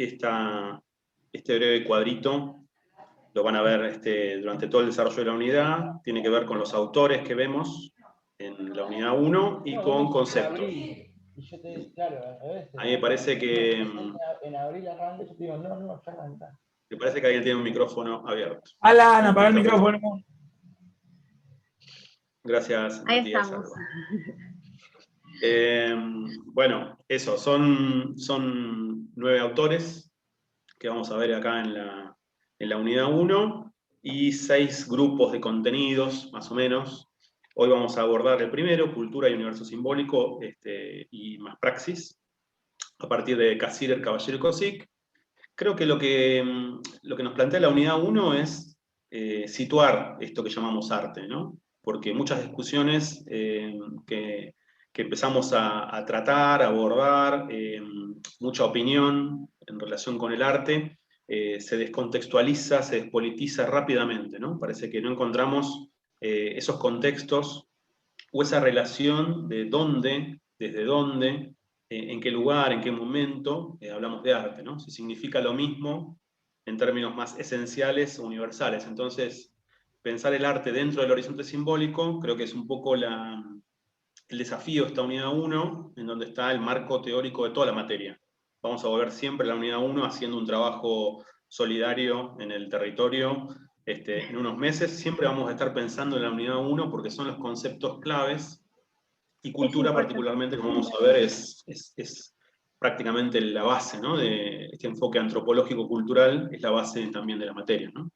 este breve cuadrito. Lo van a ver durante todo el desarrollo de la unidad. Tiene que ver con los autores que vemos en la unidad 1 y con conceptos. A mí me parece que... En abril arranca, yo te digo, no, ya arranca. Me parece que alguien tiene un micrófono abierto. Alan, apaga el micrófono. Gracias, Ahí Matías. estamos. Bueno, eso, son 9 autores que vamos a ver acá en la unidad 1 y 6 grupos de contenidos, más o menos. Hoy vamos a abordar el primero, Cultura y Universo Simbólico y más Praxis, a partir de Cassirer, Caballero y Kosick. Creo que lo que nos plantea la unidad 1 es situar esto que llamamos arte, ¿no? Porque muchas discusiones que empezamos a tratar, a abordar, mucha opinión en relación con el arte, se descontextualiza, se despolitiza rápidamente, ¿no? Parece que no encontramos esos contextos o esa relación de dónde, desde dónde, en qué lugar, en qué momento hablamos de arte, ¿no? Si significa lo mismo en términos más esenciales o universales. Entonces, pensar el arte dentro del horizonte simbólico creo que es un poco el desafío de esta unidad 1, en donde está el marco teórico de toda la materia. Vamos a volver siempre a la unidad 1 haciendo un trabajo solidario en el territorio. En unos meses siempre vamos a estar pensando en la unidad 1 porque son los conceptos claves, y cultura particularmente, como vamos a ver, es prácticamente la base, ¿no? De este enfoque antropológico-cultural, es la base también de la materia, ¿no?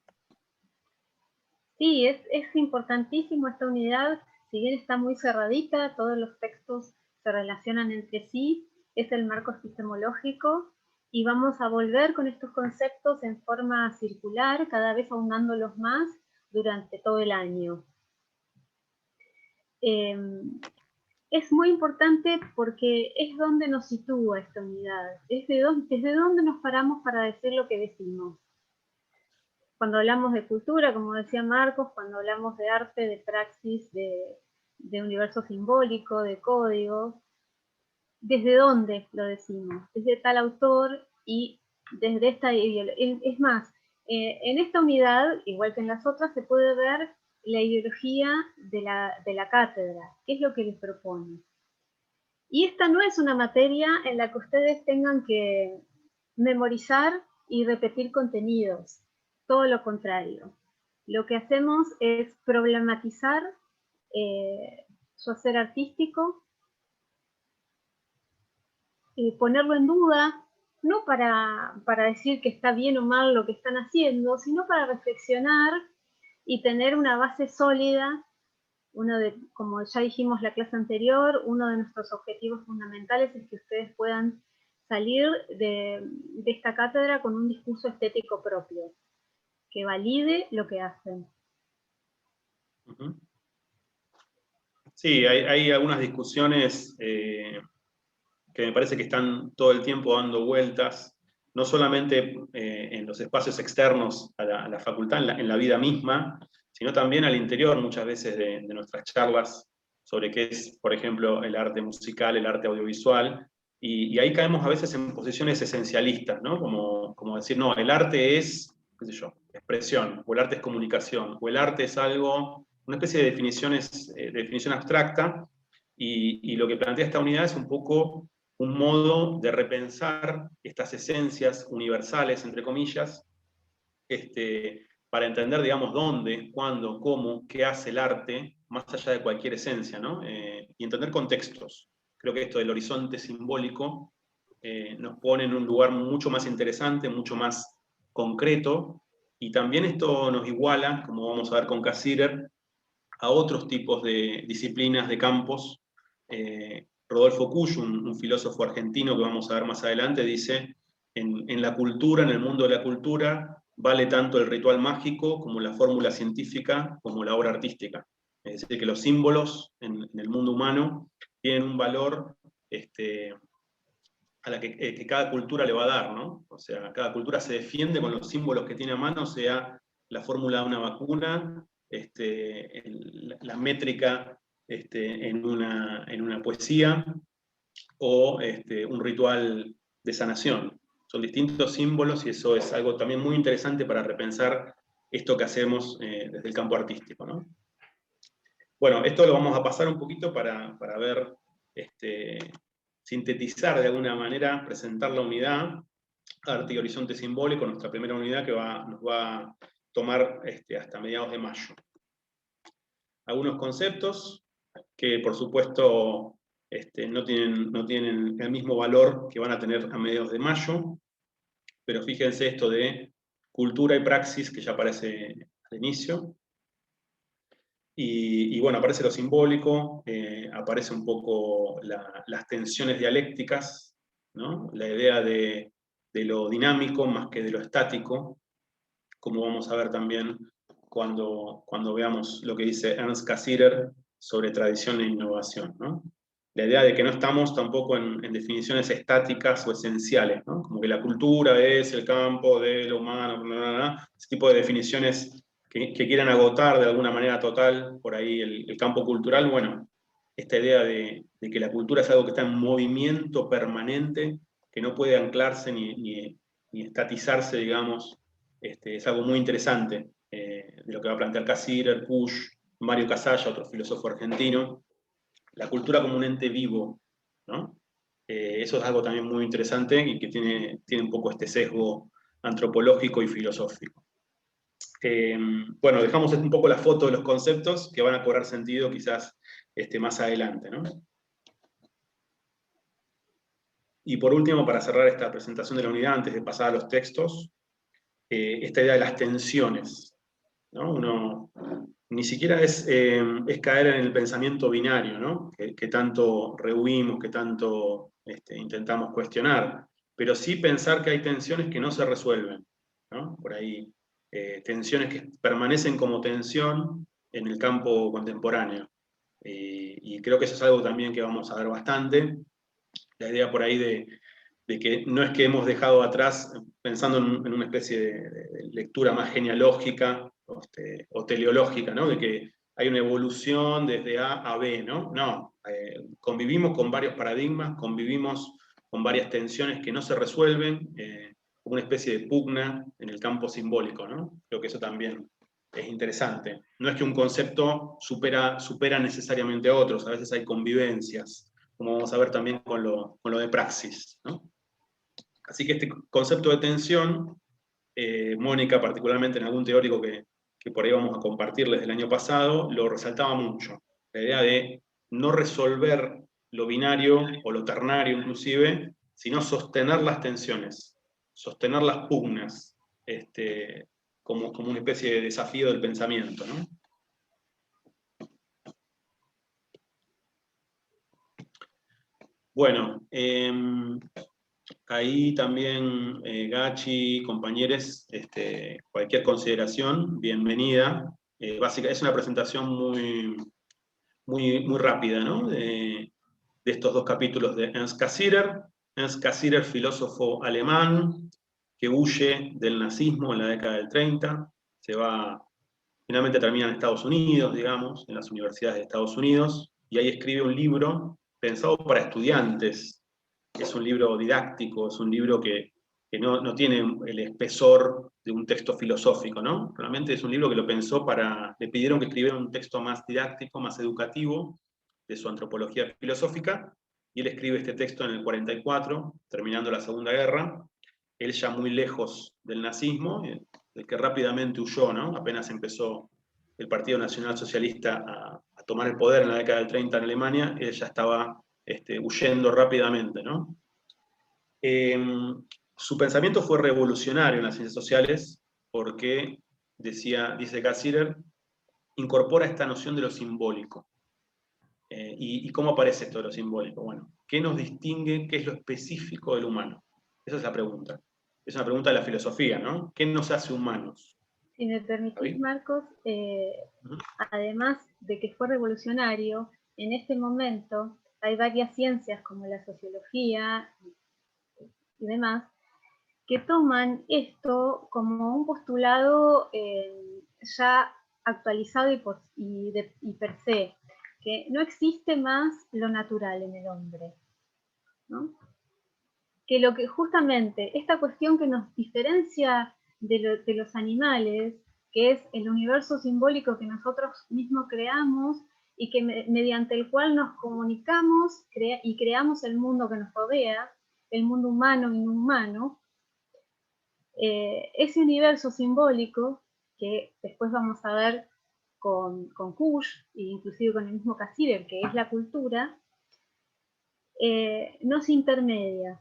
Sí, es importantísimo esta unidad, si bien está muy cerradita, todos los textos se relacionan entre sí, es el marco epistemológico, y vamos a volver con estos conceptos en forma circular, cada vez ahondándolos más durante todo el año. Es muy importante porque es donde nos sitúa esta unidad, es desde donde nos paramos para decir lo que decimos. Cuando hablamos de cultura, como decía Marcos, cuando hablamos de arte, de praxis, de universo simbólico, de códigos, ¿desde dónde lo decimos? Desde tal autor y desde esta ideología. Es más, en esta unidad, igual que en las otras, se puede ver la ideología de la cátedra, qué es lo que les propone. Y esta no es una materia en la que ustedes tengan que memorizar y repetir contenidos, todo lo contrario. Lo que hacemos es problematizar su hacer artístico, ponerlo en duda, no para decir que está bien o mal lo que están haciendo, sino para reflexionar y tener una base sólida. Como ya dijimos la clase anterior, uno de nuestros objetivos fundamentales es que ustedes puedan salir de esta cátedra con un discurso estético propio, que valide lo que hacen. Sí, hay algunas discusiones que me parece que están todo el tiempo dando vueltas, no solamente en los espacios externos a la facultad, en la vida misma, sino también al interior muchas veces de nuestras charlas sobre qué es, por ejemplo, el arte musical, el arte audiovisual, y ahí caemos a veces en posiciones esencialistas, ¿no? Como decir, no, el arte es, qué sé yo, expresión, o el arte es comunicación, o el arte es algo, una especie de definición abstracta, y lo que plantea esta unidad es un poco un modo de repensar estas esencias universales, entre comillas, para entender, digamos, dónde, cuándo, cómo, qué hace el arte, más allá de cualquier esencia, ¿no? Y entender contextos. Creo que esto del horizonte simbólico nos pone en un lugar mucho más interesante, mucho más concreto, y también esto nos iguala, como vamos a ver con Cassirer, a otros tipos de disciplinas, de campos. Rodolfo Cuyo, un filósofo argentino que vamos a ver más adelante, dice, en la cultura, en el mundo de la cultura, vale tanto el ritual mágico como la fórmula científica, como la obra artística. Es decir, que los símbolos en el mundo humano tienen un valor a la que cada cultura le va a dar, ¿no? O sea, cada cultura se defiende con los símbolos que tiene a mano, sea la fórmula de una vacuna, la métrica en una poesía, o un ritual de sanación. Son distintos símbolos y eso es algo también muy interesante para repensar esto que hacemos desde el campo artístico, ¿no? Bueno, esto lo vamos a pasar un poquito para ver, sintetizar de alguna manera, presentar la unidad, Arte y Horizonte Simbólico, nuestra primera unidad que nos va a tomar hasta mediados de mayo. Algunos conceptos que, por supuesto, no tienen el mismo valor que van a tener a mediados de mayo, pero fíjense esto de cultura y praxis, que ya aparece al inicio. Y bueno, aparece lo simbólico, aparece un poco las tensiones dialécticas, ¿no? La idea de lo dinámico más que de lo estático, como vamos a ver también cuando veamos lo que dice Ernst Cassirer sobre tradición e innovación, ¿no? La idea de que no estamos tampoco en definiciones estáticas o esenciales, ¿no? Como que la cultura es el campo de lo humano, bla, bla, bla, ese tipo de definiciones que quieran agotar de alguna manera total por ahí el campo cultural. Bueno, esta idea de que la cultura es algo que está en movimiento permanente, que no puede anclarse ni estatizarse, digamos, es algo muy interesante de lo que va a plantear Cassirer, Pusch, Mario Casalla, otro filósofo argentino. La cultura como un ente vivo, ¿no? Eso es algo también muy interesante y que tiene un poco este sesgo antropológico y filosófico. Bueno, dejamos un poco la foto de los conceptos que van a cobrar sentido quizás más adelante, ¿no? Y por último, para cerrar esta presentación de la unidad, antes de pasar a los textos, esta idea de las tensiones, ¿no? Uno ni siquiera es caer en el pensamiento binario, ¿no? que tanto rehuimos, que tanto intentamos cuestionar, pero sí pensar que hay tensiones que no se resuelven, ¿no? Por ahí, tensiones que permanecen como tensión en el campo contemporáneo. Y creo que eso es algo también que vamos a ver bastante. La idea por ahí de que no es que hemos dejado atrás, pensando en una especie de lectura más genealógica o teleológica, ¿no? De que hay una evolución desde A a B, ¿no? No, convivimos con varios paradigmas, convivimos con varias tensiones que no se resuelven, una especie de pugna en el campo simbólico, ¿no? Creo que eso también es interesante. No es que un concepto supera necesariamente a otros, a veces hay convivencias, como vamos a ver también con lo de praxis, ¿no? Así que este concepto de tensión, Mónica, particularmente en algún teórico que por ahí vamos a compartirles del año pasado, lo resaltaba mucho. La idea de no resolver lo binario o lo ternario inclusive, sino sostener las tensiones, sostener las pugnas, como una especie de desafío del pensamiento, ¿no? Bueno, ahí también, Gachi, compañeros, cualquier consideración, bienvenida. Básicamente es una presentación muy rápida, ¿no? De estos dos capítulos de Ernst Cassirer. Ernst Cassirer, filósofo alemán que huye del nazismo en la década del 30, finalmente termina en Estados Unidos, digamos, en las universidades de Estados Unidos, y ahí escribe un libro pensado para estudiantes. Es un libro didáctico, es un libro que no tiene el espesor de un texto filosófico, ¿no? Realmente es un libro que lo pensó le pidieron que escribiera un texto más didáctico, más educativo, de su antropología filosófica, y él escribe este texto en el 44, terminando la Segunda Guerra, él ya muy lejos del nazismo, del que rápidamente huyó, ¿no? Apenas empezó el Partido Nacional Socialista a tomar el poder en la década del 30 en Alemania, él ya estaba huyendo rápidamente, ¿no? Su pensamiento fue revolucionario en las ciencias sociales porque, dice Cassirer, incorpora esta noción de lo simbólico. ¿Y cómo aparece esto de lo simbólico? Bueno, ¿qué nos distingue? ¿Qué es lo específico del humano? Esa es la pregunta. Es una pregunta de la filosofía, ¿no? ¿Qué nos hace humanos? Si me permitís, ¿Ahí? Marcos, además de que fue revolucionario, en este momento hay varias ciencias como la sociología y demás que toman esto como un postulado ya actualizado y per se, que no existe más lo natural en el hombre, ¿no? que lo que justamente esta cuestión que nos diferencia de los animales, que es el universo simbólico que nosotros mismos creamos y que mediante el cual nos comunicamos y creamos el mundo que nos rodea, el mundo humano y no humano, ese universo simbólico, que después vamos a ver con Kush, e inclusive con el mismo Cassirer, que es la cultura, nos intermedia.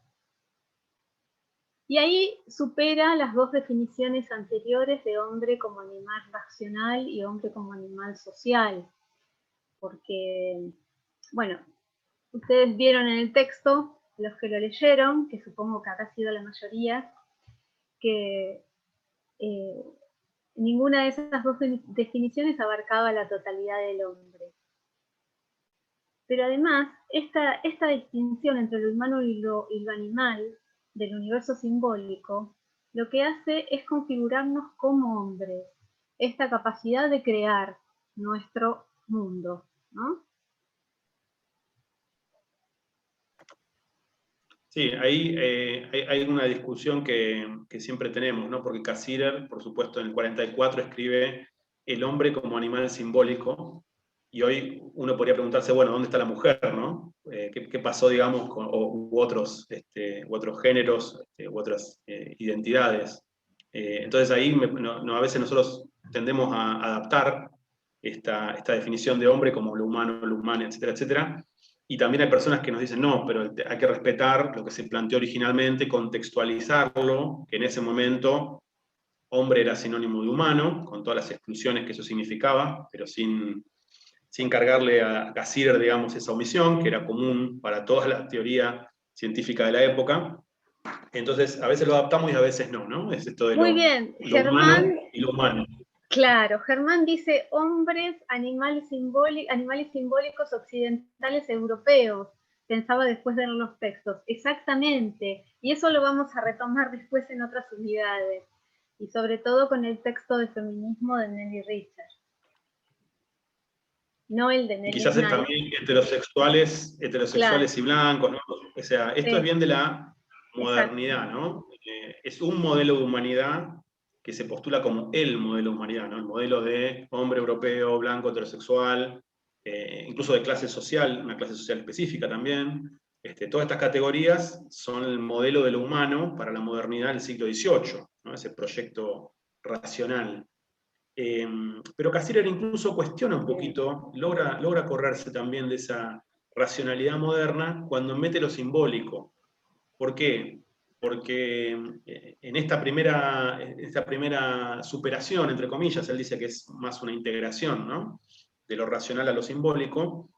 Y ahí supera las dos definiciones anteriores de hombre como animal racional y hombre como animal social. Porque, bueno, ustedes vieron en el texto, los que lo leyeron, que supongo que habrá sido la mayoría, que ninguna de esas dos definiciones abarcaba la totalidad del hombre. Pero además, esta distinción entre lo humano y lo animal del universo simbólico, lo que hace es configurarnos como hombres, esta capacidad de crear nuestro mundo, ¿no? Sí, ahí hay una discusión que siempre tenemos, ¿no? Porque Cassirer, por supuesto, en el 44 escribe el hombre como animal simbólico, y hoy uno podría preguntarse, bueno, ¿dónde está la mujer, no? ¿Qué pasó, digamos, u otros géneros, u otras identidades? Entonces ahí a veces nosotros tendemos a adaptar esta definición de hombre como lo humano, etcétera, etcétera. Y también hay personas que nos dicen, no, pero hay que respetar lo que se planteó originalmente, contextualizarlo, que en ese momento hombre era sinónimo de humano, con todas las exclusiones que eso significaba, pero sin cargarle a Cassirer, digamos, esa omisión, que era común para toda la teoría científica de la época. Entonces, a veces lo adaptamos y a veces no, ¿no? Es esto de Muy bien, lo humano y lo humano. Claro, Germán dice hombres, animales simbólicos occidentales europeos. Pensaba después de leer los textos. Exactamente. Y eso lo vamos a retomar después en otras unidades. Y sobre todo con el texto de feminismo de Nelly Richards. No el de Nelly. Y quizás también heterosexuales claro. Y blancos, ¿no? O sea, esto sí. Es bien de la modernidad, ¿no? Es un modelo de humanidad que se postula como el modelo de humanidad, ¿no? El modelo de hombre europeo, blanco, heterosexual, incluso de clase social, una clase social específica también. Todas estas categorías son el modelo de lo humano para la modernidad del siglo XVIII, ¿no? Ese proyecto racional. Pero Cassirer incluso cuestiona un poquito, logra correrse también de esa racionalidad moderna cuando mete lo simbólico. ¿Por qué? Porque en esta primera superación, entre comillas, él dice que es más una integración, ¿no? De lo racional a lo simbólico.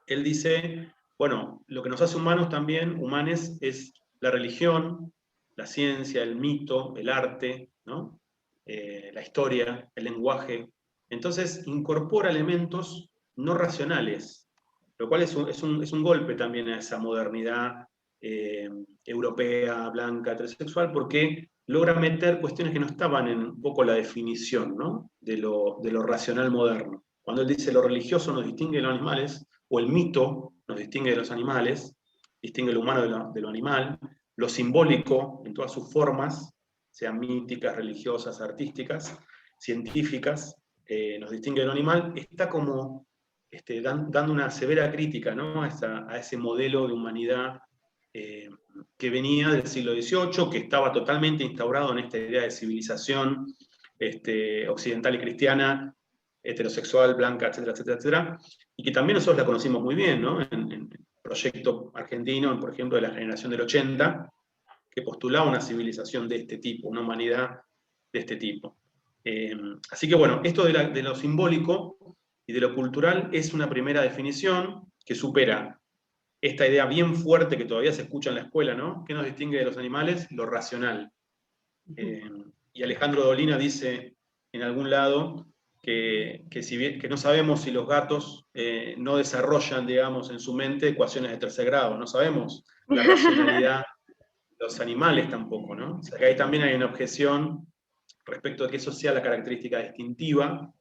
Él dice, bueno, lo que nos hace humanos también, humanes, es la religión, la ciencia, el mito, el arte, ¿no? La historia, el lenguaje. Entonces incorpora elementos no racionales, lo cual es un golpe también a esa modernidad europea, blanca, heterosexual, porque logra meter cuestiones que no estaban en un poco la definición, ¿no? de lo racional moderno. Cuando él dice lo religioso nos distingue de los animales, o el mito nos distingue de los animales, distingue lo humano de lo animal, lo simbólico en todas sus formas, sean míticas, religiosas, artísticas, científicas, nos distingue de lo animal, está como dando una severa crítica, ¿no? a ese modelo de humanidad que venía del siglo XVIII, que estaba totalmente instaurado en esta idea de civilización occidental y cristiana, heterosexual, blanca, etcétera, etcétera, etcétera, y que también nosotros la conocimos muy bien, ¿no? En el proyecto argentino, por ejemplo, de la generación del 80, que postulaba una civilización de este tipo, una humanidad de este tipo. Así que bueno, esto de lo simbólico y de lo cultural es una primera definición que supera esta idea bien fuerte que todavía se escucha en la escuela, ¿no? ¿Qué nos distingue de los animales? Lo racional. Y Alejandro Dolina dice en algún lado que no sabemos si los gatos no desarrollan, digamos, en su mente ecuaciones de tercer grado, no sabemos la racionalidad de los animales tampoco, ¿no? O sea que ahí también hay una objeción respecto de que eso sea la característica distintiva.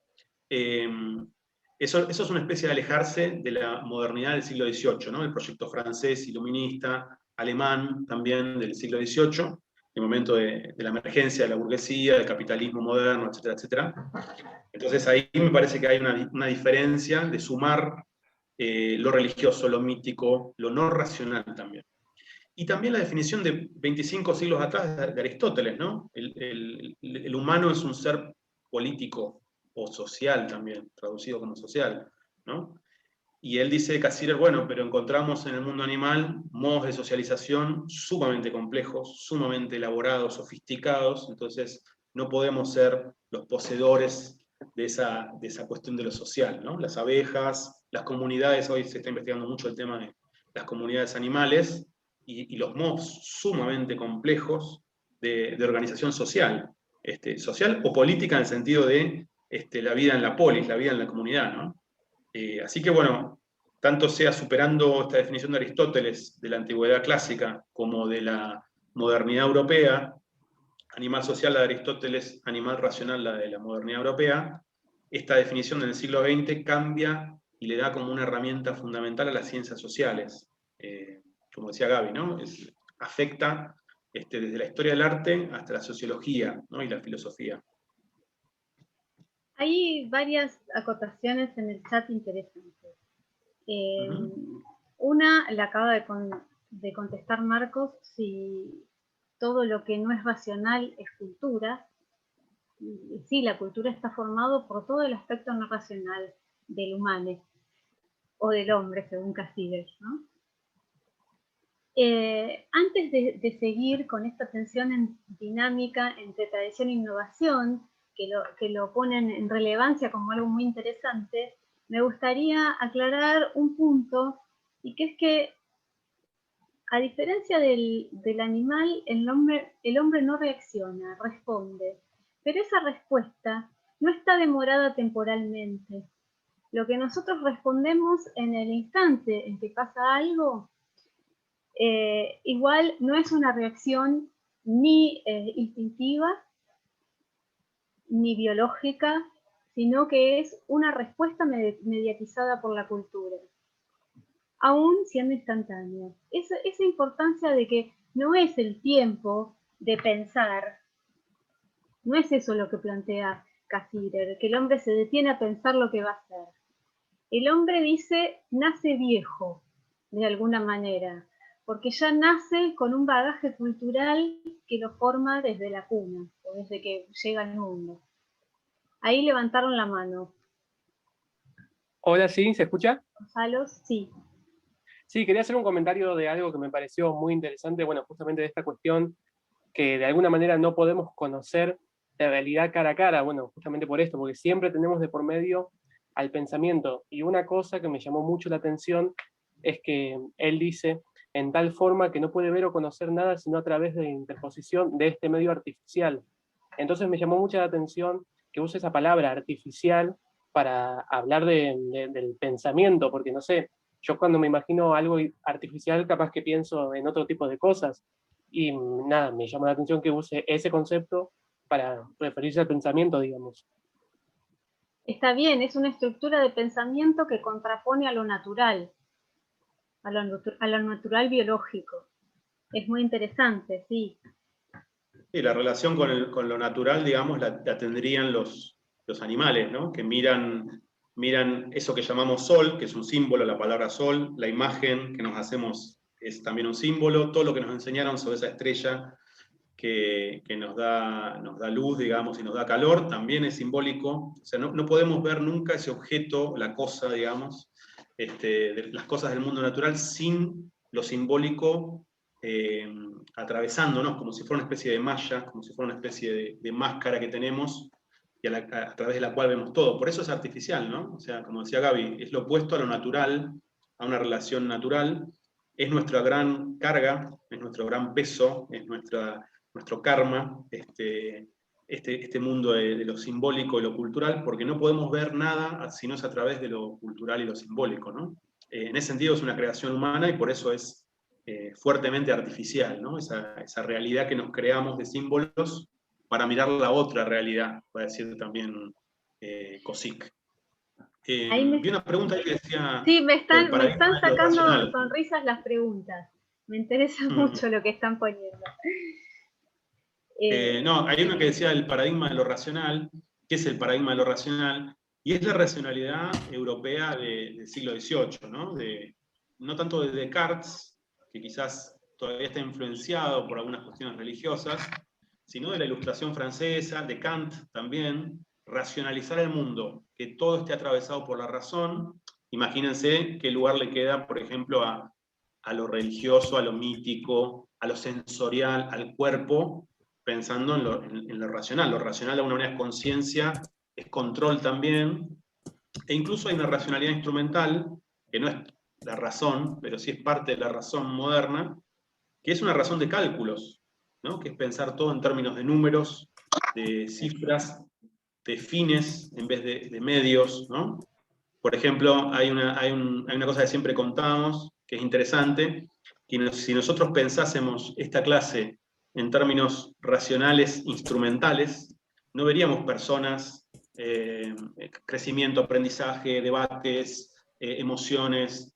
Eso es una especie de alejarse de la modernidad del siglo XVIII, ¿no? El proyecto francés iluminista, alemán también del siglo XVIII, el momento de la emergencia de la burguesía, del capitalismo moderno, etcétera, etcétera. Entonces ahí me parece que hay una diferencia de sumar lo religioso, lo mítico, lo no racional también. Y también la definición de 25 siglos atrás de Aristóteles, ¿no? El humano es un ser político o social también, traducido como social, ¿no? Y él dice, Cassirer, bueno, pero encontramos en el mundo animal modos de socialización sumamente complejos, sumamente elaborados, sofisticados, entonces no podemos ser los poseedores de esa cuestión de lo social, ¿no? Las abejas, las comunidades, hoy se está investigando mucho el tema de las comunidades animales y los modos sumamente complejos de organización social, social o política en el sentido de la vida en la polis, la vida en la comunidad, ¿no? Así que bueno, tanto sea superando esta definición de Aristóteles de la antigüedad clásica como de la modernidad europea, animal social la de Aristóteles, animal racional la de la modernidad europea, esta definición del siglo XX cambia y le da como una herramienta fundamental a las ciencias sociales. Como decía Gaby, ¿no? Afecta desde la historia del arte hasta la sociología, ¿no? Y la filosofía. Hay varias acotaciones en el chat interesantes. Una la acaba de contestar Marcos, si todo lo que no es racional es cultura. Y sí, la cultura está formada por todo el aspecto no racional del humano, o del hombre, según Cassirer, ¿no? Antes de seguir con esta tensión dinámica entre tradición e innovación, que lo ponen en relevancia como algo muy interesante, me gustaría aclarar un punto, y que es que, a diferencia del animal, el hombre no reacciona, responde, pero esa respuesta no está demorada temporalmente. Lo que nosotros respondemos en el instante en que pasa algo, igual no es una reacción ni instintiva, ni biológica, sino que es una respuesta mediatizada por la cultura, aún siendo instantánea. Esa importancia de que no es el tiempo de pensar, no es eso lo que plantea Cassirer, que el hombre se detiene a pensar lo que va a hacer. El hombre dice, nace viejo, de alguna manera, porque ya nace con un bagaje cultural que lo forma desde la cuna, o desde que llega al mundo. Ahí levantaron la mano. Hola, ¿sí? ¿Se escucha? Gonzalo, sí. Sí, quería hacer un comentario de algo que me pareció muy interesante, bueno, justamente de esta cuestión que de alguna manera no podemos conocer la realidad cara a cara, bueno, justamente por esto, porque siempre tenemos de por medio al pensamiento. Y una cosa que me llamó mucho la atención es que él dice, en tal forma que no puede ver o conocer nada sino a través de la interposición de este medio artificial. Entonces me llamó mucho la atención que use esa palabra artificial para hablar del pensamiento, porque no sé, yo cuando me imagino algo artificial capaz que pienso en otro tipo de cosas, y nada, me llama la atención que use ese concepto para referirse al pensamiento, digamos. Está bien, es una estructura de pensamiento que contrapone a lo natural, a lo natural biológico. Es muy interesante, sí. Sí, la relación con lo natural, digamos, la tendrían los animales, ¿no? Que miran eso que llamamos sol, que es un símbolo, la palabra sol, la imagen que nos hacemos es también un símbolo, todo lo que nos enseñaron sobre esa estrella que nos da luz, digamos, y nos da calor, también es simbólico. O sea, no podemos ver nunca ese objeto, la cosa, digamos, de las cosas del mundo natural sin lo simbólico atravesándonos, como si fuera una especie de malla, como si fuera una especie de máscara que tenemos y a través de la cual vemos todo. Por eso es artificial, ¿no? O sea, como decía Gaby, es lo opuesto a lo natural, a una relación natural. Es nuestra gran carga, es nuestro gran peso, es nuestro karma, este mundo de lo simbólico y lo cultural, porque no podemos ver nada si no es a través de lo cultural y lo simbólico, ¿no? En ese sentido es una creación humana y por eso es fuertemente artificial, ¿no? Esa realidad que nos creamos de símbolos para mirar la otra realidad, va a decir también Cosic. Vi una pregunta ahí que decía... Sí, me están sacando sonrisas las preguntas. Me interesa mucho lo que están poniendo. No, hay uno que decía el paradigma de lo racional. ¿Qué es el paradigma de lo racional? Y es la racionalidad europea del siglo XVIII, ¿no? No tanto de Descartes, que quizás todavía está influenciado por algunas cuestiones religiosas, sino de la Ilustración francesa, de Kant también, racionalizar el mundo, que todo esté atravesado por la razón. Imagínense qué lugar le queda, por ejemplo, a lo religioso, a lo mítico, a lo sensorial, al cuerpo, pensando en lo racional. Lo racional de alguna manera es conciencia, es control también, e incluso hay una racionalidad instrumental, que no es la razón, pero sí es parte de la razón moderna, que es una razón de cálculos, ¿no? Que es pensar todo en términos de números, de cifras, de fines en vez de medios, ¿no? Por ejemplo, hay una cosa que siempre contamos, que es interesante, que si nosotros pensásemos esta clase en términos racionales, instrumentales, no veríamos personas, crecimiento, aprendizaje, debates, emociones,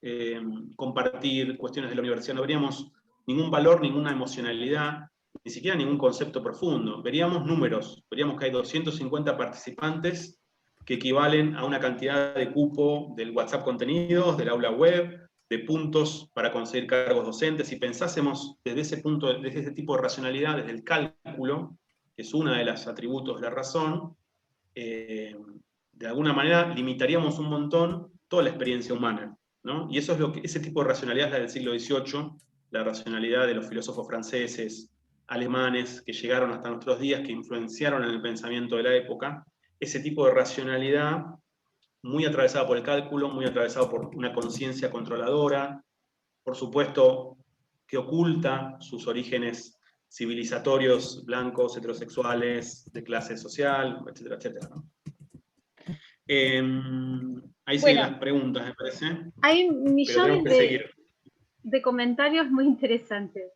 compartir cuestiones de la universidad, no veríamos ningún valor, ninguna emocionalidad, ni siquiera ningún concepto profundo. Veríamos números, veríamos que hay 250 participantes que equivalen a una cantidad de cupo del WhatsApp Contenidos, del aula web, de puntos para conseguir cargos docentes. Si pensásemos desde ese punto, desde ese tipo de racionalidad, desde el cálculo, que es uno de los atributos de la razón, de alguna manera limitaríamos un montón toda la experiencia humana, ¿no? Y eso es ese tipo de racionalidad es la del siglo XVIII, la racionalidad de los filósofos franceses, alemanes, que llegaron hasta nuestros días, que influenciaron en el pensamiento de la época, ese tipo de racionalidad muy atravesada por el cálculo, muy atravesada por una conciencia controladora, por supuesto que oculta sus orígenes civilizatorios, blancos, heterosexuales, de clase social, etcétera, etcétera, ¿no? Ahí siguen las preguntas, me parece. Hay millones de comentarios muy interesantes,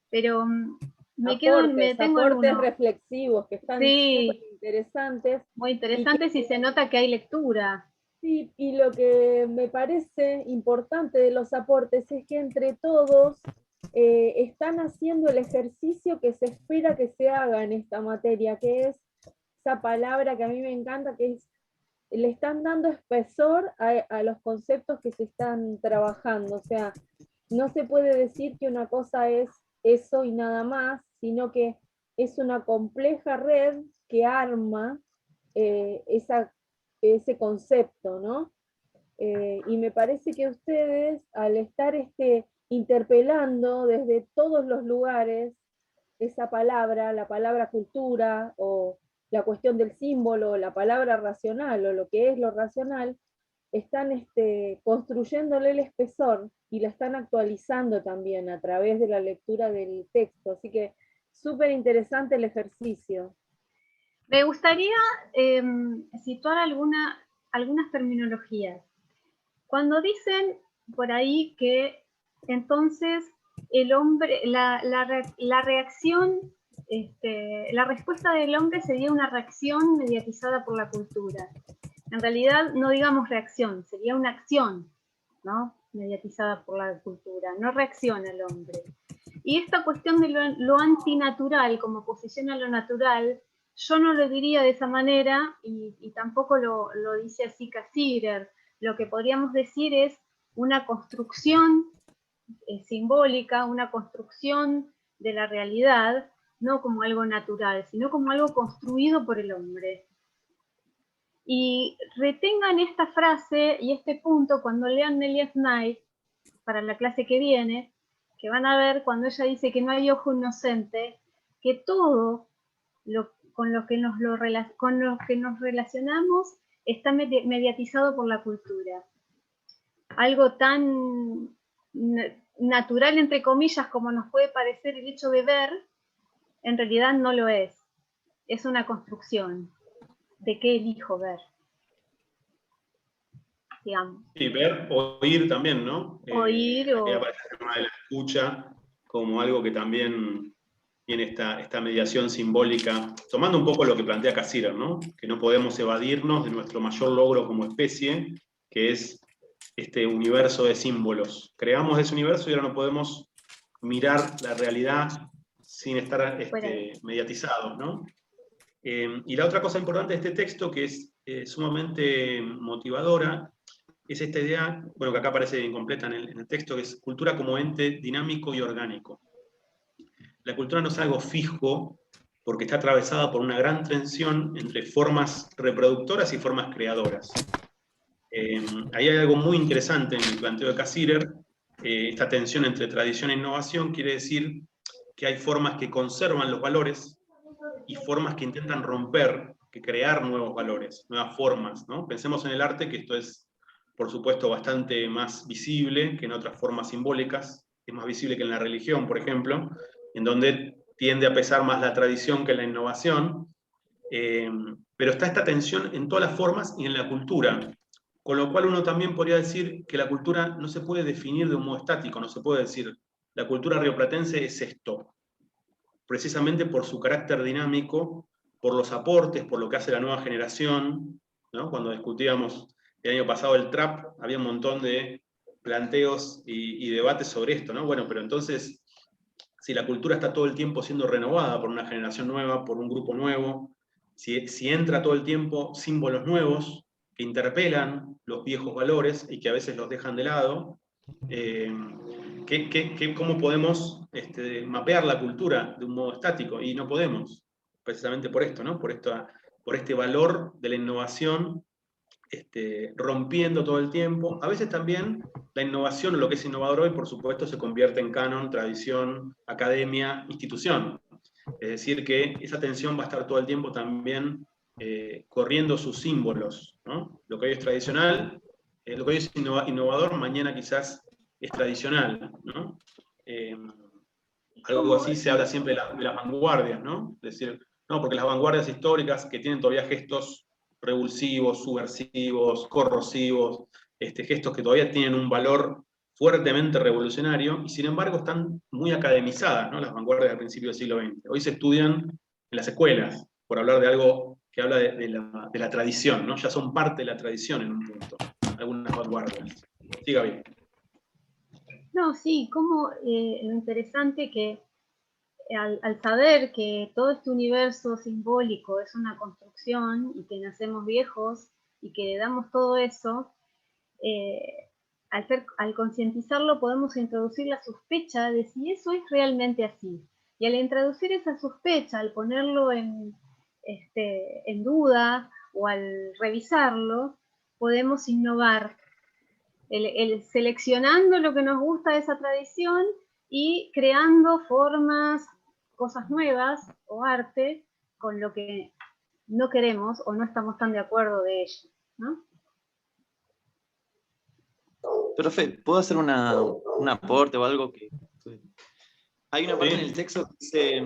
pero me tengo aportes reflexivos que están súper interesantes. Muy interesantes y se nota que hay lectura. Sí, y lo que me parece importante de los aportes es que entre todos están haciendo el ejercicio que se espera que se haga en esta materia, que es esa palabra que a mí me encanta, que es le están dando espesor a los conceptos que se están trabajando. O sea, no se puede decir que una cosa es eso y nada más, sino que es una compleja red que arma ese concepto, ¿no? Y me parece que ustedes, al estar interpelando desde todos los lugares esa palabra, la palabra cultura, o la cuestión del símbolo, la palabra racional, o lo que es lo racional, están construyéndole el espesor y la están actualizando también a través de la lectura del texto. Así que súper interesante el ejercicio. Me gustaría situar algunas terminologías. Cuando dicen por ahí que entonces el hombre, la reacción, la respuesta del hombre sería una reacción mediatizada por la cultura. En realidad no digamos reacción, sería una acción, ¿no? Mediatizada por la cultura, no reacciona el hombre. Y esta cuestión de lo antinatural como oposición a lo natural, yo no lo diría de esa manera y tampoco lo dice así Cassirer. Lo que podríamos decir es una construcción simbólica, una construcción de la realidad, no como algo natural, sino como algo construido por el hombre. Y retengan esta frase y este punto cuando lean Nelia Knight para la clase que viene, que van a ver cuando ella dice que no hay ojo inocente, que todo con lo que nos relacionamos está mediatizado por la cultura. Algo tan natural, entre comillas, como nos puede parecer el hecho de ver, en realidad no lo es. Es una construcción de qué elijo ver. Digamos. Sí, ver, oír también, ¿no? Oír o... aparece el tema de la escucha como algo que también tiene esta mediación simbólica, tomando un poco lo que plantea Cassirer, ¿no? Que no podemos evadirnos de nuestro mayor logro como especie, que es este universo de símbolos. Creamos ese universo y ahora no podemos mirar la realidad sin estar mediatizados, ¿no? Y la otra cosa importante de este texto, que es sumamente motivadora, es esta idea, bueno, que acá aparece incompleta en el texto, que es cultura como ente dinámico y orgánico. La cultura no es algo fijo, porque está atravesada por una gran tensión entre formas reproductoras y formas creadoras. Ahí hay algo muy interesante en el planteo de Cassirer. Esta tensión entre tradición e innovación quiere decir que hay formas que conservan los valores y formas que intentan romper, que crear nuevos valores, nuevas formas, ¿no? Pensemos en el arte, que esto es, por supuesto, bastante más visible que en otras formas simbólicas, es más visible que en la religión, por ejemplo, en donde tiende a pesar más la tradición que la innovación, pero está esta tensión en todas las formas y en la cultura, con lo cual uno también podría decir que la cultura no se puede definir de un modo estático, no se puede decir, la cultura rioplatense es esto, precisamente por su carácter dinámico, por los aportes, por lo que hace la nueva generación, ¿no? Cuando discutíamos el año pasado el trap, había un montón de planteos y debates sobre esto, ¿no? Bueno, pero entonces, si la cultura está todo el tiempo siendo renovada por una generación nueva, por un grupo nuevo, si entra todo el tiempo símbolos nuevos que interpelan los viejos valores y que a veces los dejan de lado, ¿cómo podemos mapear la cultura de un modo estático? Y no podemos, precisamente por esto, ¿no? Por este valor de la innovación rompiendo todo el tiempo. A veces también la innovación, o lo que es innovador hoy, por supuesto, se convierte en canon, tradición, academia, institución. Es decir, que esa tensión va a estar todo el tiempo también corriendo sus símbolos, ¿no? Lo que hoy es tradicional, lo que hoy es innovador, mañana quizás es tradicional, ¿no? Algo así se habla siempre de las vanguardias, ¿no? Es decir, no, porque las vanguardias históricas que tienen todavía gestos revulsivos, subversivos, corrosivos, gestos que todavía tienen un valor fuertemente revolucionario, y sin embargo están muy academizadas, ¿no? Las vanguardias del principio del siglo XX. Hoy se estudian en las escuelas, por hablar de algo que habla de la tradición, ¿no? Ya son parte de la tradición en un punto, algunas vanguardias. Siga bien. No, sí, como lo interesante que al saber que todo este universo simbólico es una construcción y que nacemos viejos y que le damos todo eso, al concientizarlo podemos introducir la sospecha de si eso es realmente así. Y al introducir esa sospecha, al ponerlo en duda o al revisarlo, podemos innovar, seleccionando lo que nos gusta de esa tradición y creando formas, cosas nuevas o arte con lo que no queremos o no estamos tan de acuerdo de ello, ¿no? Profe, ¿puedo hacer un aporte o algo que... Hay una parte en el texto que dice,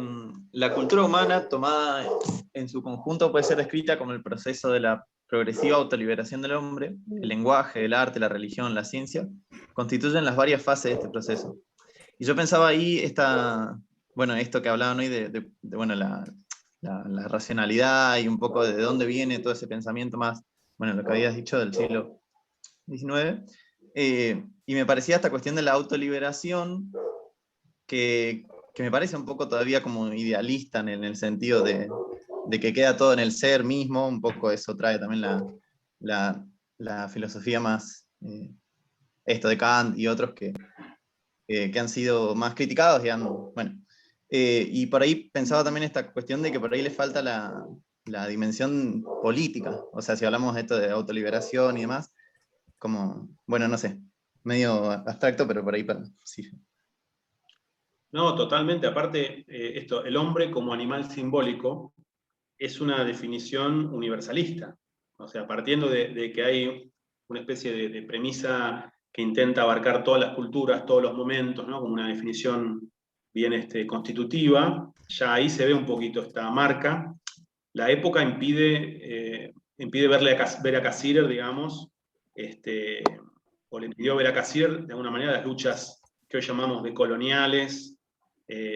la cultura humana tomada en su conjunto puede ser descrita como el proceso de la progresiva autoliberación del hombre. El lenguaje, el arte, la religión, la ciencia constituyen las varias fases de este proceso. Y yo pensaba ahí esto que hablaban hoy de la racionalidad y un poco de dónde viene todo ese pensamiento más, lo que habías dicho del siglo XIX, y me parecía esta cuestión de la autoliberación que me parece un poco todavía como idealista en el sentido de que queda todo en el ser mismo. Un poco eso trae también la filosofía más, esto de Kant y otros que han sido más criticados y por ahí pensaba también esta cuestión de que por ahí le falta la dimensión política. O sea, si hablamos de esto de autoliberación y demás, como, no sé, medio abstracto, pero por ahí sí. No, totalmente. Aparte, el hombre como animal simbólico es una definición universalista. O sea, partiendo de que hay una especie de premisa que intenta abarcar todas las culturas, todos los momentos, ¿no? Como una definición bien constitutiva, ya ahí se ve un poquito esta marca. La época impide ver a Cassirer, digamos, o le impidió ver a Cassirer de alguna manera las luchas que hoy llamamos decoloniales,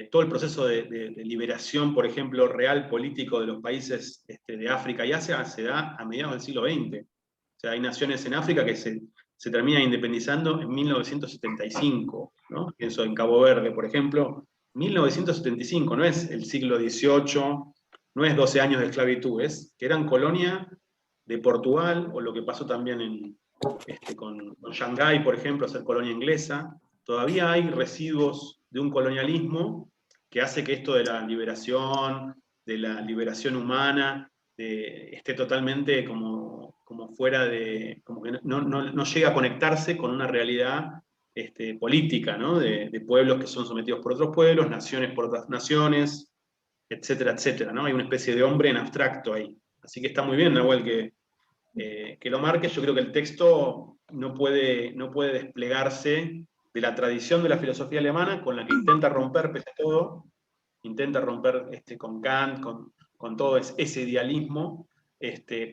todo el proceso de liberación, por ejemplo, real político de los países de África y Asia se da a mediados del siglo XX. O sea, hay naciones en África que se se termina independizando en 1975, ¿no? Pienso en Cabo Verde, por ejemplo, 1975, no es el siglo XVIII, no es 12 años de esclavitud, es que eran colonia de Portugal, o lo que pasó también con Shanghái, por ejemplo, ser colonia inglesa. Todavía hay residuos de un colonialismo que hace que esto de la liberación humana, esté totalmente como fuera de, como que no llega a conectarse con una realidad política, ¿no? De pueblos que son sometidos por otros pueblos, naciones por otras naciones, etcétera, etcétera, ¿no? Hay una especie de hombre en abstracto ahí. Así que está muy bien, Nahuel, que lo marques. Yo creo que el texto no puede desplegarse de la tradición de la filosofía alemana, con la que intenta romper, pese a todo, intenta romper con Kant, con todo ese idealismo,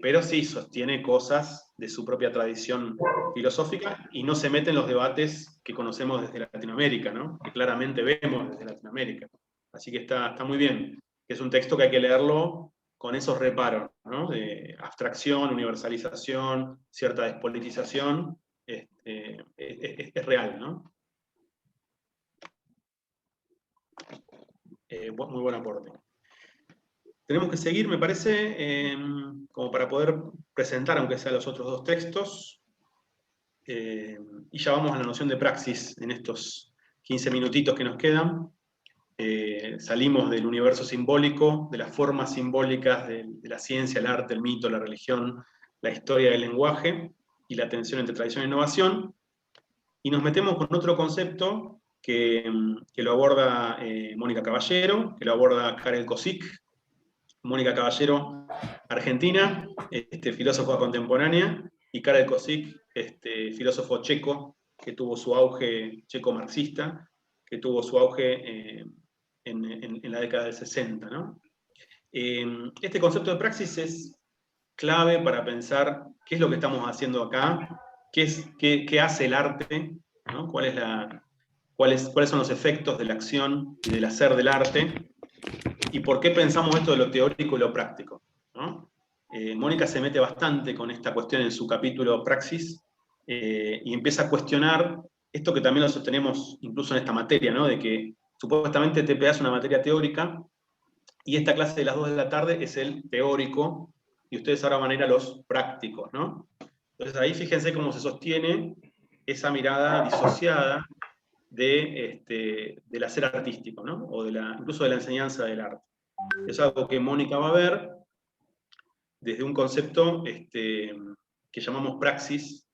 pero sí sostiene cosas de su propia tradición filosófica y no se mete en los debates que conocemos desde Latinoamérica, ¿no? Que claramente vemos desde Latinoamérica. Así que está muy bien. Es un texto que hay que leerlo con esos reparos, ¿no? De abstracción, universalización, cierta despolitización, es real, ¿no? Muy buen aporte. Tenemos que seguir, me parece, como para poder presentar, aunque sea los otros dos textos, y ya vamos a la noción de praxis en estos 15 minutitos que nos quedan. Salimos del universo simbólico, de las formas simbólicas de la ciencia, el arte, el mito, la religión, la historia del lenguaje y la tensión entre tradición e innovación, y nos metemos con otro concepto que lo aborda Mónica Caballero, que lo aborda Karel Kosík. Mónica Caballero, argentina, filósofa contemporánea, y Karel Kosík, filósofo checo, que tuvo su auge, checo-marxista, que tuvo su auge en la década del 60, ¿no? Este concepto de praxis es clave para pensar qué es lo que estamos haciendo acá, qué hace el arte, ¿no? ¿Cuáles son los efectos de la acción y del hacer del arte, y por qué pensamos esto de lo teórico y lo práctico, ¿no? Mónica se mete bastante con esta cuestión en su capítulo Praxis, y empieza a cuestionar esto que también lo sostenemos incluso en esta materia, ¿no? De que supuestamente TPA es una materia teórica, y esta clase de las 2 de la tarde es el teórico, y ustedes ahora van a ir a los prácticos, ¿no? Entonces ahí fíjense cómo se sostiene esa mirada disociada del hacer artístico, ¿no? O incluso de la enseñanza del arte. Es algo que Mónica va a ver desde un concepto que llamamos praxis,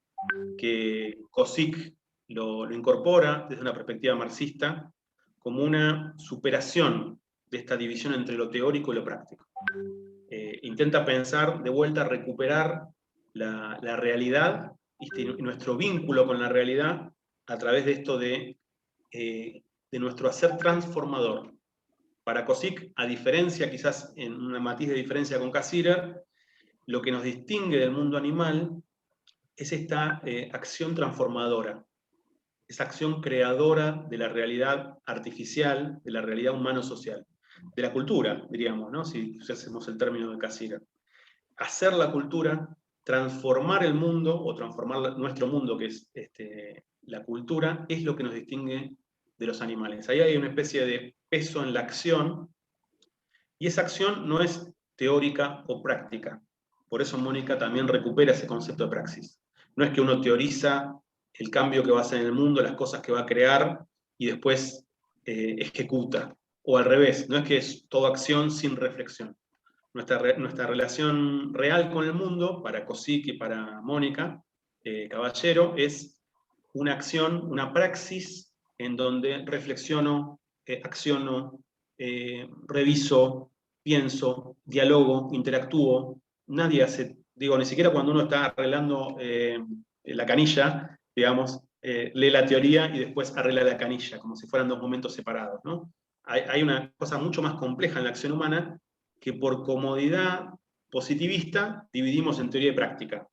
que Kosík lo incorpora desde una perspectiva marxista como una superación de esta división entre lo teórico y lo práctico. Intenta pensar, de vuelta, recuperar la realidad y nuestro vínculo con la realidad a través de esto de nuestro hacer transformador. Para Kosík, a diferencia, quizás en una matiz de diferencia con Cassirer, lo que nos distingue del mundo animal es esta acción transformadora, esa acción creadora de la realidad artificial, de la realidad humano-social, de la cultura, diríamos, ¿no? Si usásemos el término de Cassirer. Hacer la cultura, transformar el mundo, o transformar nuestro mundo, que es la cultura, es lo que nos distingue de los animales. Ahí hay una especie de peso en la acción, y esa acción no es teórica o práctica. Por eso Mónica también recupera ese concepto de praxis. No es que uno teoriza el cambio que va a hacer en el mundo, las cosas que va a crear, y después ejecuta. O al revés, no es que es toda acción sin reflexión. Nuestra relación real con el mundo, para Kosík y para Mónica Caballero, es una acción, una praxis, en donde reflexiono, acciono, reviso, pienso, dialogo, interactúo. Nadie hace, ni siquiera cuando uno está arreglando la canilla, digamos, lee la teoría y después arregla la canilla, como si fueran dos momentos separados, ¿no? Hay una cosa mucho más compleja en la acción humana, que por comodidad positivista dividimos en teoría y práctica,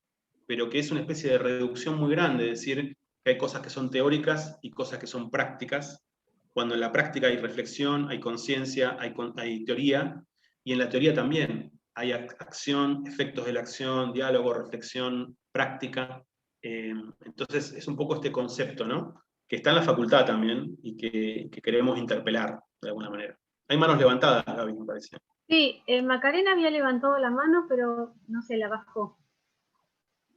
pero que es una especie de reducción muy grande, es decir, que hay cosas que son teóricas y cosas que son prácticas, cuando en la práctica hay reflexión, hay conciencia, hay teoría, y en la teoría también hay acción, efectos de la acción, diálogo, reflexión, práctica, Entonces es un poco este concepto, ¿no? Que está en la facultad también y que queremos interpelar de alguna manera. Hay manos levantadas, Gaby, me parece. Sí, Macarena había levantado la mano, pero no se la bajó.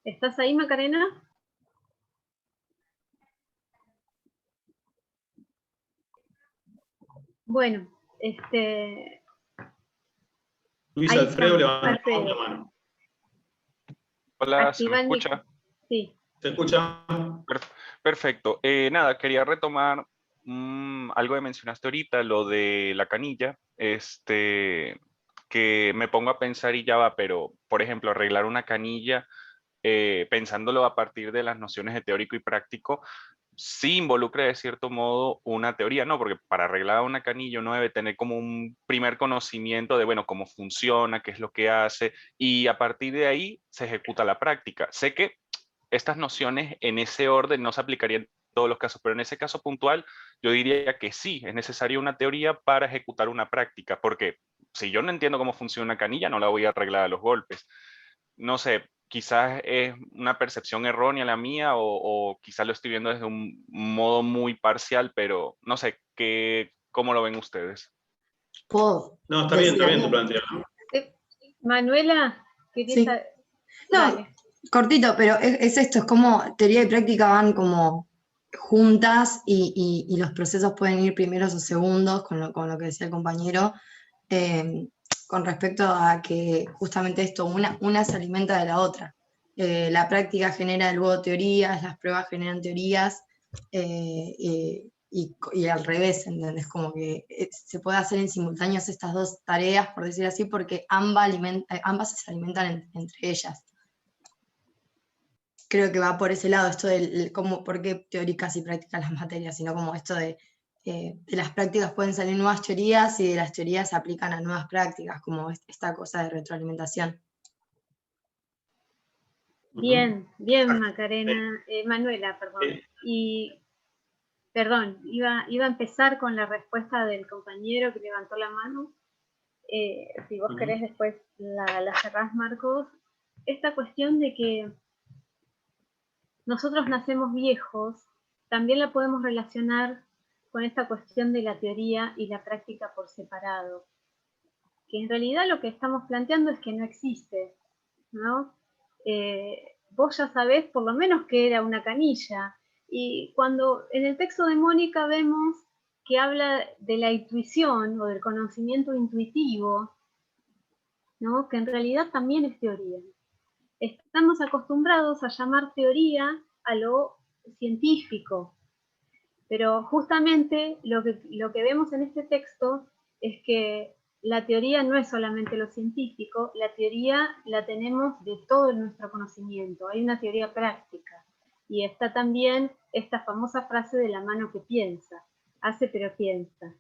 ¿Estás ahí, Macarena? Bueno, Luis ahí Alfredo estamos, levantó Alfredo. la mano. Hola, ¿se me Activa el escucha? Sí. ¿Se escucha? Perfecto. Nada, quería retomar algo que mencionaste ahorita, lo de la canilla, que me pongo a pensar y ya va, pero, por ejemplo, arreglar una canilla, pensándolo a partir de las nociones de teórico y práctico, sí involucra de cierto modo una teoría, ¿no? Porque para arreglar una canilla uno debe tener como un primer conocimiento de, bueno, cómo funciona, qué es lo que hace, y a partir de ahí se ejecuta la práctica. Sé que estas nociones en ese orden no se aplicarían en todos los casos, pero en ese caso puntual yo diría que sí, es necesaria una teoría para ejecutar una práctica, porque si yo no entiendo cómo funciona una canilla, no la voy a arreglar a los golpes. No sé, quizás es una percepción errónea la mía o quizás lo estoy viendo desde un modo muy parcial, pero no sé, ¿cómo lo ven ustedes? ¿Puedo No, está decir bien tu algo? planteo. Manuela, ¿querías Sí. No, Dale. cortito, pero es esto, es como teoría y práctica van como juntas y los procesos pueden ir primeros o segundos, con lo que decía el compañero, con respecto a que justamente esto, una se alimenta de la otra. La práctica genera luego teorías, las pruebas generan teorías, y al revés, ¿entendés? Como que se puede hacer en simultáneos estas dos tareas, por decir así, porque ambas se alimentan entre ellas. Creo que va por ese lado, esto del por qué teóricas y prácticas las materias, sino como esto de las prácticas pueden salir nuevas teorías y de las teorías se aplican a nuevas prácticas, como esta cosa de retroalimentación. Bien, Macarena, Manuela, perdón. Y, perdón, iba a empezar con la respuesta del compañero que levantó la mano. Si vos querés después la cerrás, Marcos. Esta cuestión de que nosotros nacemos viejos, también la podemos relacionar con esta cuestión de la teoría y la práctica por separado. Que en realidad lo que estamos planteando es que no existe, ¿no? Vos ya sabés por lo menos que era una canilla. Y cuando en el texto de Mónica vemos que habla de la intuición o del conocimiento intuitivo, ¿no? Que en realidad también es teoría. Estamos acostumbrados a llamar teoría a lo científico, pero justamente lo que vemos en este texto es que la teoría no es solamente lo científico, la teoría la tenemos de todo nuestro conocimiento, hay una teoría práctica. Y está también esta famosa frase de la mano que piensa, hace pero piensa.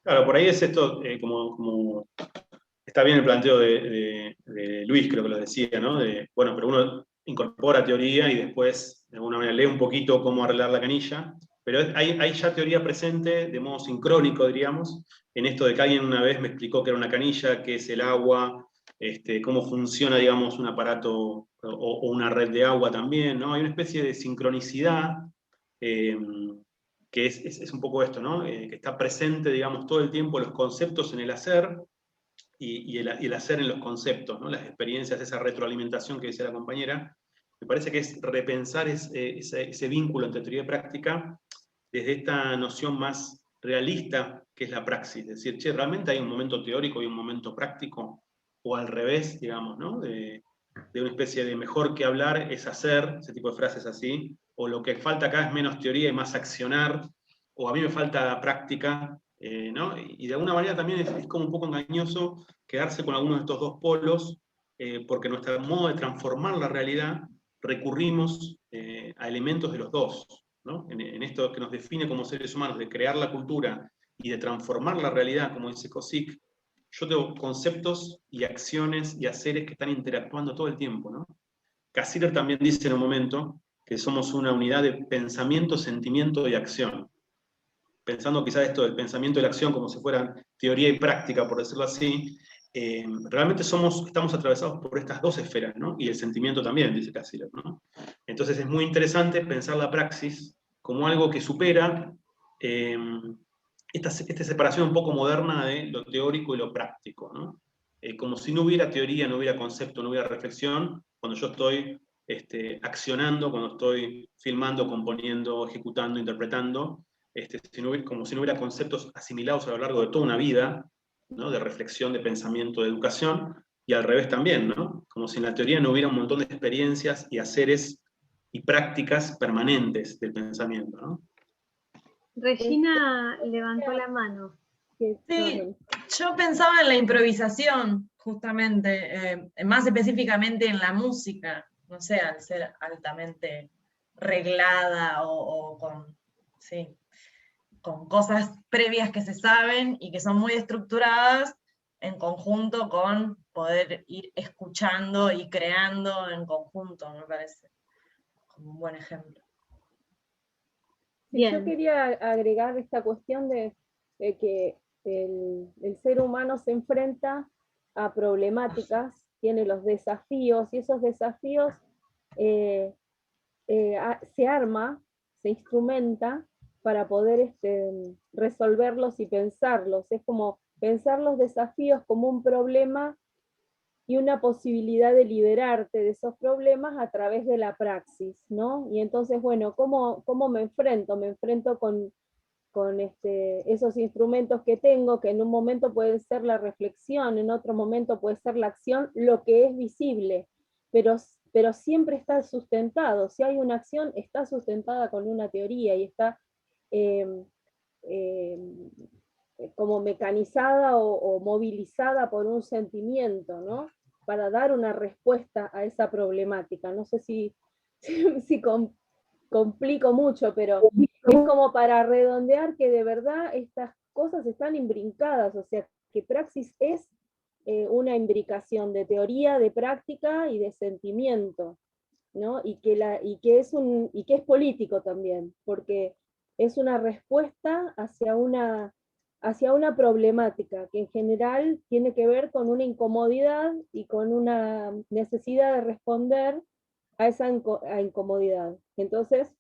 Claro, por ahí es esto, como está bien el planteo de Luis, creo que lo decía, ¿no? Bueno, pero uno incorpora teoría y después de alguna manera lee un poquito cómo arreglar la canilla, pero hay ya teoría presente de modo sincrónico, diríamos, en esto de que alguien una vez me explicó que era una canilla, qué es el agua, cómo funciona, digamos, un aparato o una red de agua también, ¿no? Hay una especie de sincronicidad que es un poco esto, ¿no? Que está presente, digamos, todo el tiempo los conceptos en el hacer y el hacer en los conceptos, ¿no? Las experiencias, esa retroalimentación que decía la compañera. Me parece que es repensar ese vínculo entre teoría y práctica desde esta noción más realista que es la praxis. Es decir, che, ¿realmente hay un momento teórico y un momento práctico? O al revés, digamos, ¿no? De una especie de mejor que hablar es hacer, ese tipo de frases así, o lo que falta acá es menos teoría y más accionar, o a mí me falta práctica, ¿no? Y de alguna manera también es como un poco engañoso quedarse con algunos de estos dos polos, porque nuestro modo de transformar la realidad recurrimos a elementos de los dos, ¿no? En esto que nos define como seres humanos, de crear la cultura y de transformar la realidad, como dice Kozik, yo tengo conceptos y acciones y haceres que están interactuando todo el tiempo, ¿no? Cassirer también dice en un momento que somos una unidad de pensamiento, sentimiento y acción. Pensando quizás esto del pensamiento y la acción como si fueran teoría y práctica, por decirlo así, realmente estamos atravesados por estas dos esferas, ¿no? Y el sentimiento también, dice Cassirer, ¿no? Entonces es muy interesante pensar la praxis como algo que supera esta separación un poco moderna de lo teórico y lo práctico, ¿no? Como si no hubiera teoría, no hubiera concepto, no hubiera reflexión, cuando yo estoy accionando, cuando estoy filmando, componiendo, ejecutando, interpretando, como si no hubiera conceptos asimilados a lo largo de toda una vida, ¿no? De reflexión, de pensamiento, de educación, y al revés también, ¿no? Como si en la teoría no hubiera un montón de experiencias y haceres y prácticas permanentes del pensamiento, ¿no? Regina levantó la mano. Sí, yo pensaba en la improvisación, justamente, más específicamente en la música, no sé, al ser altamente reglada o con, sí, con cosas previas que se saben y que son muy estructuradas, en conjunto con poder ir escuchando y creando en conjunto, me parece como un buen ejemplo. Bien. Yo quería agregar esta cuestión de que el ser humano se enfrenta a problemáticas, tiene los desafíos, y esos desafíos se arma, se instrumenta para poder resolverlos y pensarlos. Es como pensar los desafíos como un problema y una posibilidad de liberarte de esos problemas a través de la praxis, ¿no? Y entonces, bueno, ¿cómo me enfrento? Me enfrento con esos instrumentos que tengo, que en un momento puede ser la reflexión, en otro momento puede ser la acción, lo que es visible, pero siempre está sustentado. Si hay una acción, está sustentada con una teoría y está como mecanizada o movilizada por un sentimiento, ¿no? Para dar una respuesta a esa problemática. No sé si complico mucho, pero es como para redondear que de verdad estas cosas están imbricadas, o sea, que praxis es una imbricación de teoría, de práctica y de sentimiento, ¿no? Y que es político también, porque es una respuesta hacia una problemática que en general tiene que ver con una incomodidad y con una necesidad de responder a esa incomodidad. Entonces,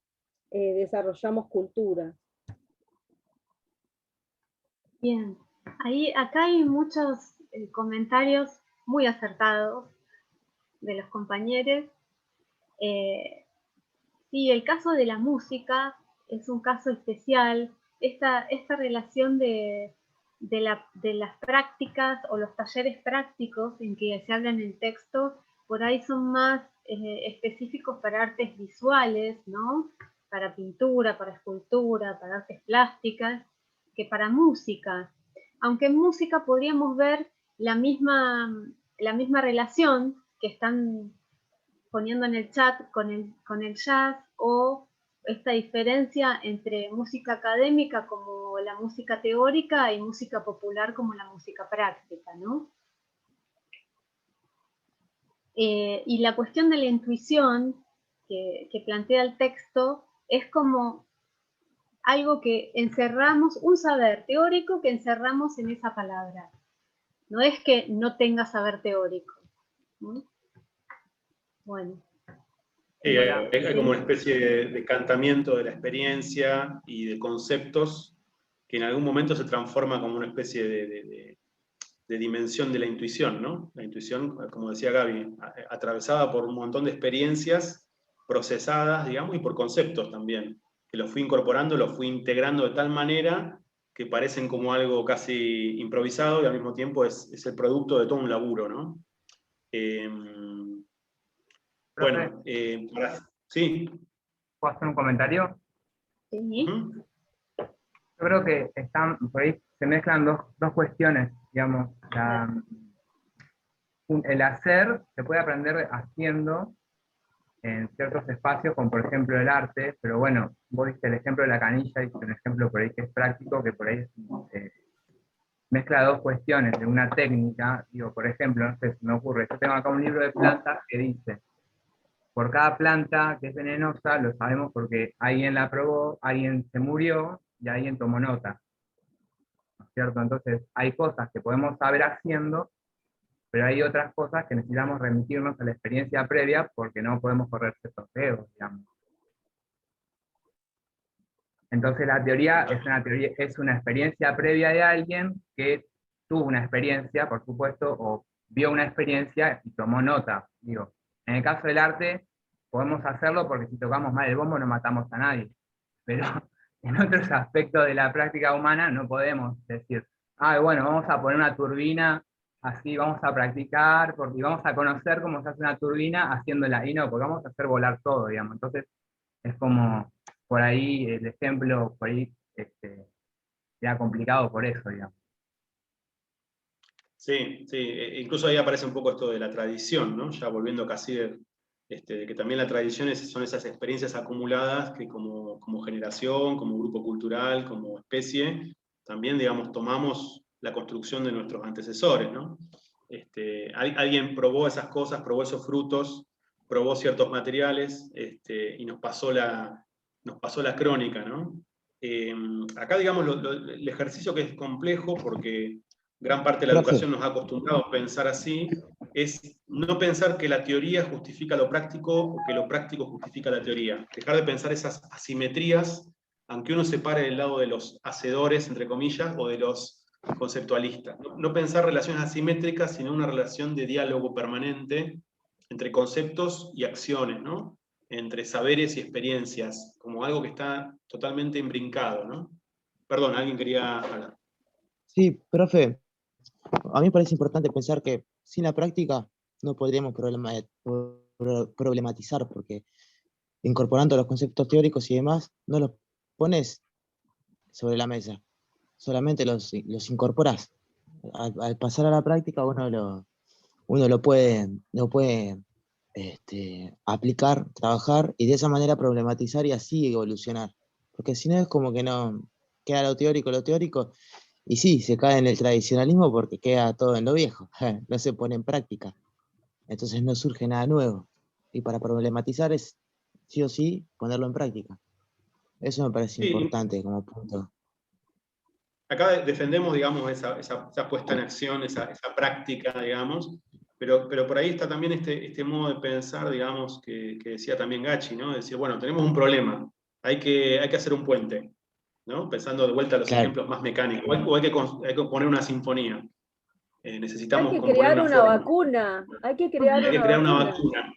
desarrollamos cultura. Bien, acá hay muchos comentarios muy acertados de los compañeros. Sí, el caso de la música es un caso especial. Esta relación de las prácticas o los talleres prácticos en que se habla en el texto, por ahí son más específicos para artes visuales, ¿no? Para pintura, para escultura, para artes plásticas, que para música. Aunque en música podríamos ver la misma relación que están poniendo en el chat con el jazz, o esta diferencia entre música académica como la música teórica y música popular como la música práctica, ¿no? Y la cuestión de la intuición que plantea el texto es como algo que encerramos, un saber teórico que encerramos en esa palabra. No es que no tenga saber teórico, ¿no? Bueno. Sí, hay como una especie de decantamiento de la experiencia y de conceptos que en algún momento se transforma como una especie de dimensión de la intuición, ¿no? La intuición, como decía Gaby, atravesada por un montón de experiencias procesadas, digamos, y por conceptos también, que los fui incorporando, los fui integrando de tal manera que parecen como algo casi improvisado y al mismo tiempo es el producto de todo un laburo, ¿no? Bueno, sí. ¿Puedo hacer un comentario? Sí. Yo creo que por ahí se mezclan dos cuestiones, digamos. El hacer se puede aprender haciendo en ciertos espacios, como por ejemplo el arte, pero bueno, vos diste el ejemplo de la canilla, y un ejemplo por ahí que es práctico, que por ahí mezcla dos cuestiones de una técnica. Digo, por ejemplo, no sé, se me ocurre, yo tengo acá un libro de plantas que dice: por cada planta que es venenosa, lo sabemos porque alguien la probó, alguien se murió y alguien tomó nota, ¿no es cierto? Entonces hay cosas que podemos saber haciendo pero hay otras cosas que necesitamos remitirnos a la experiencia previa porque no podemos correr ciertos riesgos, digamos. Entonces la teoría es una experiencia previa de alguien que tuvo una experiencia, por supuesto, o vio una experiencia y tomó nota. Digo, en el caso del arte, podemos hacerlo porque si tocamos mal el bombo no matamos a nadie. Pero en otros aspectos de la práctica humana no podemos decir, bueno, vamos a poner una turbina, así vamos a practicar, porque vamos a conocer cómo se hace una turbina haciéndola, y no, porque vamos a hacer volar todo, digamos. Entonces, es como, por ahí, el ejemplo, por ahí, sea complicado por eso, digamos. Sí, sí, incluso ahí aparece un poco esto de la tradición, ¿no? Ya volviendo casi de que también la tradición son esas experiencias acumuladas que como generación, como grupo cultural, como especie, también, digamos, tomamos la construcción de nuestros antecesores, ¿no? Alguien probó esas cosas, probó esos frutos, probó ciertos materiales, y nos pasó la crónica, ¿no? Acá, digamos, el ejercicio que es complejo, porque gran parte de la educación nos ha acostumbrado a pensar así, es no pensar que la teoría justifica lo práctico o que lo práctico justifica la teoría. Dejar de pensar esas asimetrías, aunque uno se pare del lado de los hacedores, entre comillas, o de los conceptualistas. No pensar relaciones asimétricas, sino una relación de diálogo permanente entre conceptos y acciones, ¿no? Entre saberes y experiencias, como algo que está totalmente imbrincado, ¿no? Perdón, alguien quería hablar. Sí, profe, a mí me parece importante pensar que sin la práctica no podríamos problematizar, porque incorporando los conceptos teóricos y demás, no los pones sobre la mesa, solamente los incorporas. Al pasar a la práctica uno lo puede aplicar, trabajar y de esa manera problematizar y así evolucionar. Porque si no es como que no queda lo teórico, y sí, se cae en el tradicionalismo porque queda todo en lo viejo, no se pone en práctica. Entonces no surge nada nuevo. Y para problematizar es, sí o sí, ponerlo en práctica. Eso me parece importante como punto. Acá defendemos, digamos, esa puesta en acción, esa práctica, digamos, pero por ahí está también este modo de pensar, digamos, que decía también Gachi, ¿no? Decir, bueno, tenemos un problema, hay que hacer un puente, ¿no? Pensando de vuelta a los ejemplos más mecánicos, o hay que poner una sinfonía. Necesitamos hay que componer crear una vacuna, hay que crear una vacuna.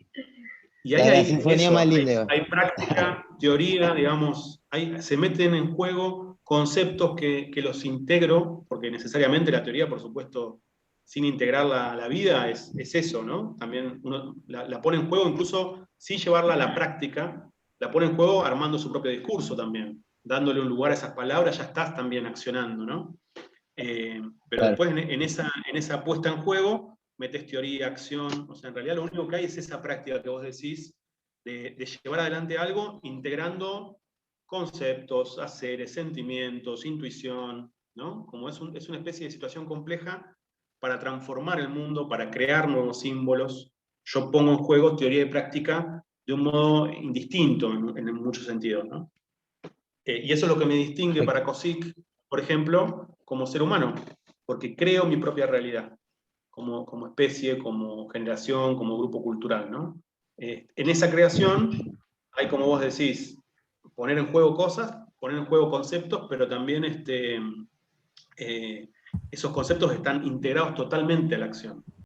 Y ahí hay sinfonía más linda. Hay práctica, teoría, digamos, se meten en juego conceptos que los integro, porque necesariamente la teoría, por supuesto, sin integrar la vida, es eso, ¿no? También uno la pone en juego, incluso sin llevarla a la práctica, la pone en juego armando su propio discurso también, dándole un lugar a esas palabras, ya estás también accionando, ¿no? Pero después en esa puesta en juego, metes teoría, acción, o sea, en realidad lo único que hay es esa práctica que vos decís, de llevar adelante algo integrando conceptos, haceres, sentimientos, intuición, ¿no? Como es una especie de situación compleja para transformar el mundo, para crear nuevos símbolos. Yo pongo en juego teoría y práctica de un modo indistinto en muchos sentidos, ¿no? Y eso es lo que me distingue para COSIC, por ejemplo, como ser humano, porque creo mi propia realidad, como especie, como generación, como grupo cultural, ¿no? En esa creación hay, como vos decís, poner en juego cosas, poner en juego conceptos, pero también esos conceptos están integrados totalmente a la acción.